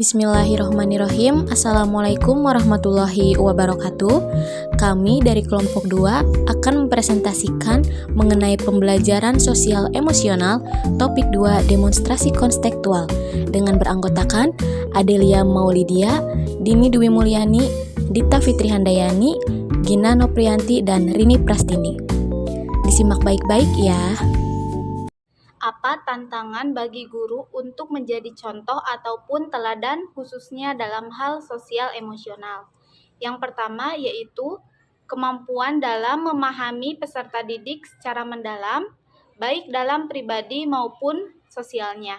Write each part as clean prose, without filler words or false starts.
Bismillahirrahmanirrahim. Assalamualaikum warahmatullahi wabarakatuh. Kami dari kelompok 2 akan mempresentasikan mengenai pembelajaran sosial emosional topik 2 demonstrasi konstekstual dengan beranggotakan Adelia Maulidia, Dini Dwi Mulyani, Dita Fitri Handayani, Gina Noprianti, dan Rini Prastini. Disimak baik-baik ya. Apa tantangan bagi guru untuk menjadi contoh ataupun teladan khususnya dalam hal sosial emosional? Yang pertama yaitu kemampuan dalam memahami peserta didik secara mendalam, baik dalam pribadi maupun sosialnya.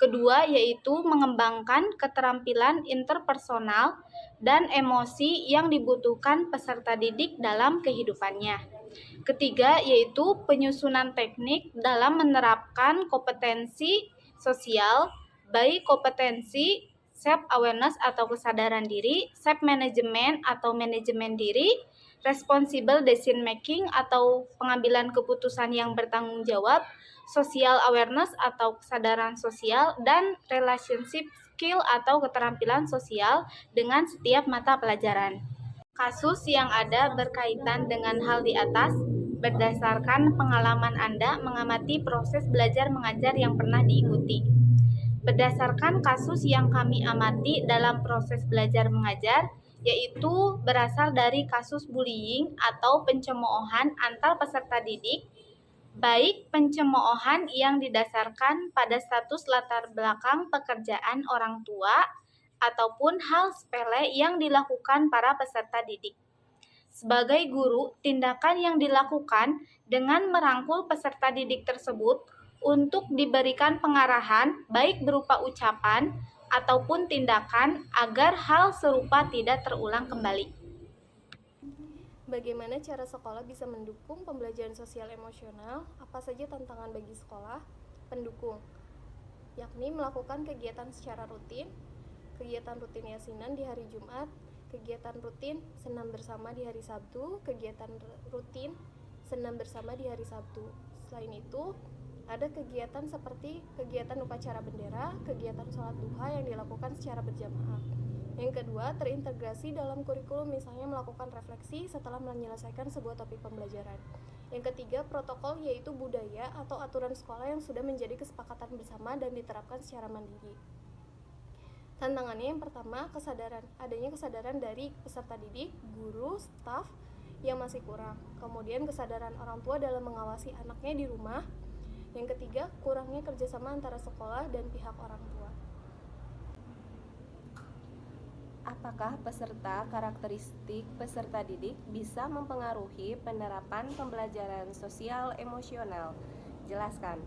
Kedua yaitu mengembangkan keterampilan interpersonal dan emosi yang dibutuhkan peserta didik dalam kehidupannya. Ketiga, yaitu penyusunan teknik dalam menerapkan kompetensi sosial, baik kompetensi self-awareness atau kesadaran diri, self-management atau manajemen diri, responsible decision making atau pengambilan keputusan yang bertanggung jawab, social awareness atau kesadaran sosial, dan relationship skill atau keterampilan sosial dengan setiap mata pelajaran. Kasus yang ada berkaitan dengan hal di atas berdasarkan pengalaman Anda mengamati proses belajar mengajar yang pernah diikuti. Berdasarkan kasus yang kami amati dalam proses belajar mengajar, yaitu berasal dari kasus bullying atau pencemoohan antar peserta didik, baik pencemoohan yang didasarkan pada status latar belakang pekerjaan orang tua, ataupun hal sepele yang dilakukan para peserta didik. Sebagai guru, tindakan yang dilakukan dengan merangkul peserta didik tersebut untuk diberikan pengarahan baik berupa ucapan ataupun tindakan agar hal serupa tidak terulang kembali. Bagaimana cara sekolah bisa mendukung pembelajaran sosial emosional? Apa saja tantangan bagi sekolah pendukung? Yakni melakukan kegiatan secara rutin, kegiatan rutin yasinan di hari Jumat, kegiatan rutin senam bersama di hari Sabtu, kegiatan rutin senam bersama di hari Sabtu. Selain itu, ada kegiatan seperti kegiatan upacara bendera, kegiatan sholat duha yang dilakukan secara berjamaah. Yang kedua, terintegrasi dalam kurikulum, misalnya melakukan refleksi setelah menyelesaikan sebuah topik pembelajaran. Yang ketiga, protokol, yaitu budaya atau aturan sekolah yang sudah menjadi kesepakatan bersama dan diterapkan secara mandiri. Tantangannya yang pertama, adanya kesadaran dari peserta didik, guru, staf yang masih kurang. Kemudian kesadaran orang tua dalam mengawasi anaknya di rumah. Yang ketiga, kurangnya kerjasama antara sekolah dan pihak orang tua. Apakah karakteristik peserta didik bisa mempengaruhi penerapan pembelajaran sosial emosional? Jelaskan.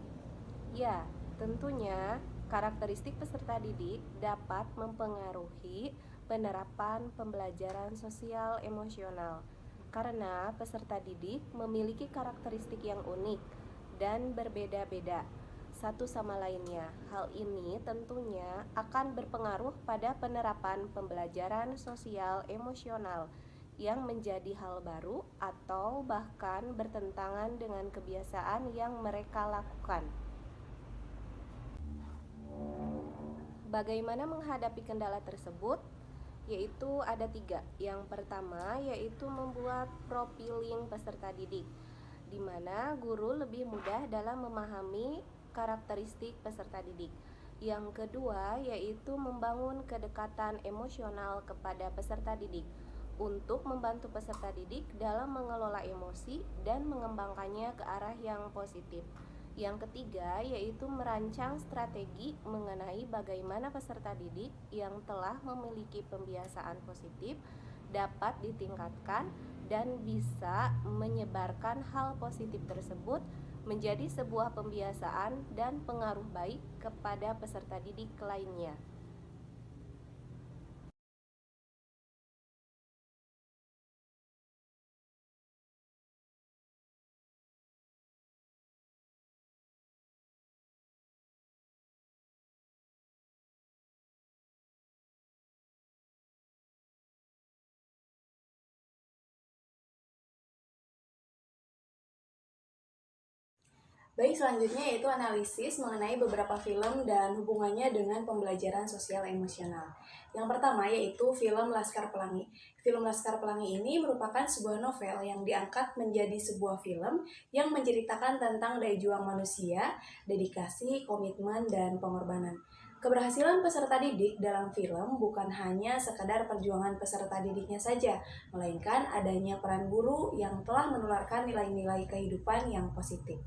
Ya, tentunya karakteristik peserta didik dapat mempengaruhi penerapan pembelajaran sosial emosional karena peserta didik memiliki karakteristik yang unik dan berbeda-beda satu sama lainnya. Hal ini tentunya akan berpengaruh pada penerapan pembelajaran sosial emosional yang menjadi hal baru atau bahkan bertentangan dengan kebiasaan yang mereka lakukan. Bagaimana menghadapi kendala tersebut? Yaitu ada 3. Yang pertama yaitu membuat profiling peserta didik, di mana guru lebih mudah dalam memahami karakteristik peserta didik. Yang kedua yaitu membangun kedekatan emosional kepada peserta didik untuk membantu peserta didik dalam mengelola emosi dan mengembangkannya ke arah yang positif. Yang ketiga yaitu merancang strategi mengenai bagaimana peserta didik yang telah memiliki pembiasaan positif dapat ditingkatkan dan bisa menyebarkan hal positif tersebut menjadi sebuah pembiasaan dan pengaruh baik kepada peserta didik lainnya. Baik, selanjutnya yaitu analisis mengenai beberapa film dan hubungannya dengan pembelajaran sosial emosional. Yang pertama yaitu film Laskar Pelangi. Film Laskar Pelangi ini merupakan sebuah novel yang diangkat menjadi sebuah film yang menceritakan tentang daya juang manusia, dedikasi, komitmen, dan pengorbanan. Keberhasilan peserta didik dalam film bukan hanya sekadar perjuangan peserta didiknya saja, melainkan adanya peran guru yang telah menularkan nilai-nilai kehidupan yang positif.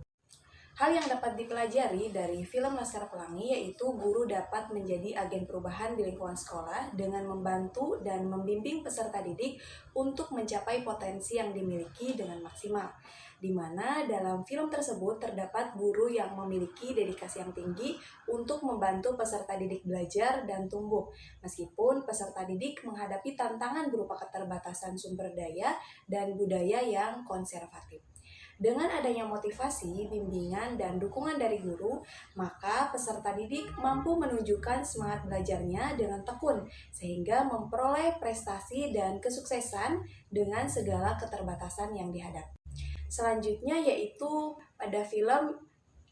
Hal yang dapat dipelajari dari film Laskar Pelangi yaitu guru dapat menjadi agen perubahan di lingkungan sekolah dengan membantu dan membimbing peserta didik untuk mencapai potensi yang dimiliki dengan maksimal. Di mana dalam film tersebut terdapat guru yang memiliki dedikasi yang tinggi untuk membantu peserta didik belajar dan tumbuh, meskipun peserta didik menghadapi tantangan berupa keterbatasan sumber daya dan budaya yang konservatif. Dengan adanya motivasi, bimbingan, dan dukungan dari guru, maka peserta didik mampu menunjukkan semangat belajarnya dengan tekun, sehingga memperoleh prestasi dan kesuksesan dengan segala keterbatasan yang dihadapi. Selanjutnya yaitu pada film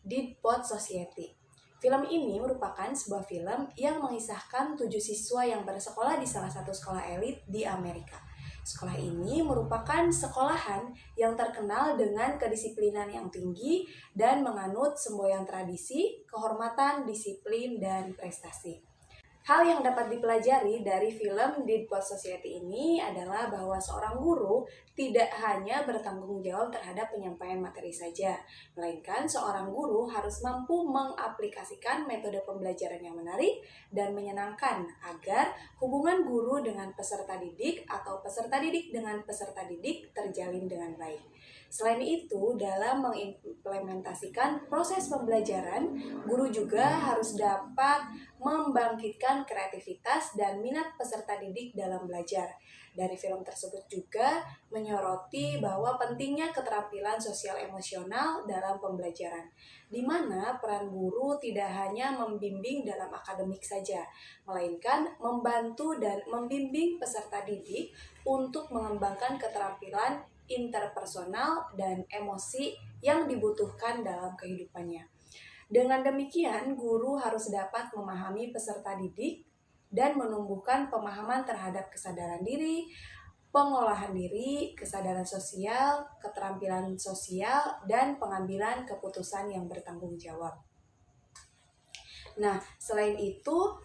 Dead Poet Society. Film ini merupakan sebuah film yang mengisahkan 7 siswa yang bersekolah di salah satu sekolah elit di Amerika. Sekolah ini merupakan sekolahan yang terkenal dengan kedisiplinan yang tinggi dan menganut semboyan tradisi, kehormatan, disiplin, dan prestasi. Hal yang dapat dipelajari dari film Dead Poet Society ini adalah bahwa seorang guru tidak hanya bertanggung jawab terhadap penyampaian materi saja, melainkan seorang guru harus mampu mengaplikasikan metode pembelajaran yang menarik dan menyenangkan agar hubungan guru dengan peserta didik atau peserta didik dengan peserta didik terjalin dengan baik. Selain itu, dalam mengimplementasikan proses pembelajaran, guru juga harus dapat membangkitkan kreativitas dan minat peserta didik dalam belajar. Dari film tersebut juga menyoroti bahwa pentingnya keterampilan sosial emosional dalam pembelajaran, di mana peran guru tidak hanya membimbing dalam akademik saja, melainkan membantu dan membimbing peserta didik untuk mengembangkan keterampilan interpersonal dan emosi yang dibutuhkan dalam kehidupannya. Dengan demikian, guru harus dapat memahami peserta didik dan menumbuhkan pemahaman terhadap kesadaran diri, pengolahan diri, kesadaran sosial, keterampilan sosial, dan pengambilan keputusan yang bertanggung jawab. Nah, selain itu,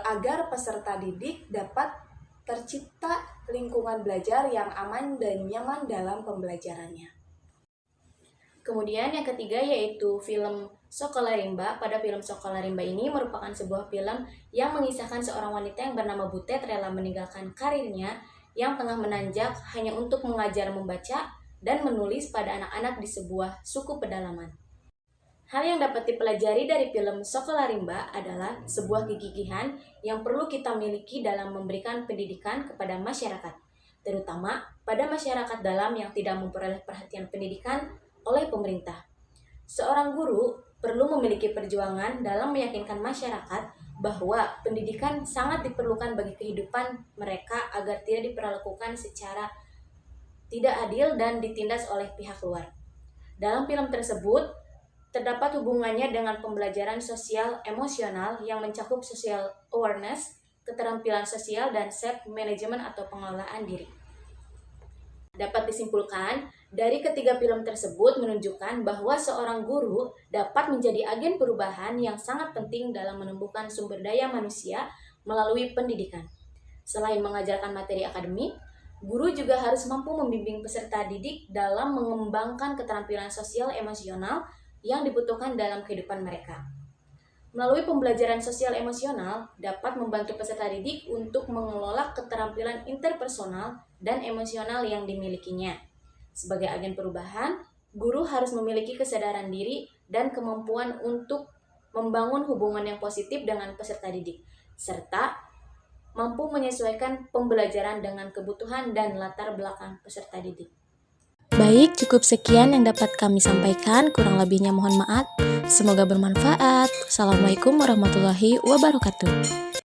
agar peserta didik dapat tercipta lingkungan belajar yang aman dan nyaman dalam pembelajarannya. Kemudian yang ketiga yaitu film Sekolah Rimba. Pada film Sekolah Rimba ini merupakan sebuah film yang mengisahkan seorang wanita yang bernama Butet rela meninggalkan karirnya yang tengah menanjak hanya untuk mengajar membaca dan menulis pada anak-anak di sebuah suku pedalaman. Hal yang dapat dipelajari dari film Sekolah Rimba adalah sebuah kegigihan yang perlu kita miliki dalam memberikan pendidikan kepada masyarakat, terutama pada masyarakat dalam yang tidak memperoleh perhatian pendidikan oleh pemerintah. Seorang guru perlu memiliki perjuangan dalam meyakinkan masyarakat bahwa pendidikan sangat diperlukan bagi kehidupan mereka agar tidak diperlakukan secara tidak adil dan ditindas oleh pihak luar. Dalam film tersebut, terdapat hubungannya dengan pembelajaran sosial emosional yang mencakup social awareness, keterampilan sosial, dan self-management atau pengelolaan diri. Dapat disimpulkan, dari ketiga film tersebut menunjukkan bahwa seorang guru dapat menjadi agen perubahan yang sangat penting dalam menumbuhkan sumber daya manusia melalui pendidikan. Selain mengajarkan materi akademik, guru juga harus mampu membimbing peserta didik dalam mengembangkan keterampilan sosial emosional yang dibutuhkan dalam kehidupan mereka. Melalui pembelajaran sosial emosional dapat membantu peserta didik untuk mengelola keterampilan interpersonal dan emosional yang dimilikinya. Sebagai agen perubahan, guru harus memiliki kesadaran diri dan kemampuan untuk membangun hubungan yang positif dengan peserta didik, serta mampu menyesuaikan pembelajaran dengan kebutuhan dan latar belakang peserta didik. Baik, cukup sekian yang dapat kami sampaikan. Kurang lebihnya mohon maaf. Semoga bermanfaat. Assalamualaikum warahmatullahi wabarakatuh.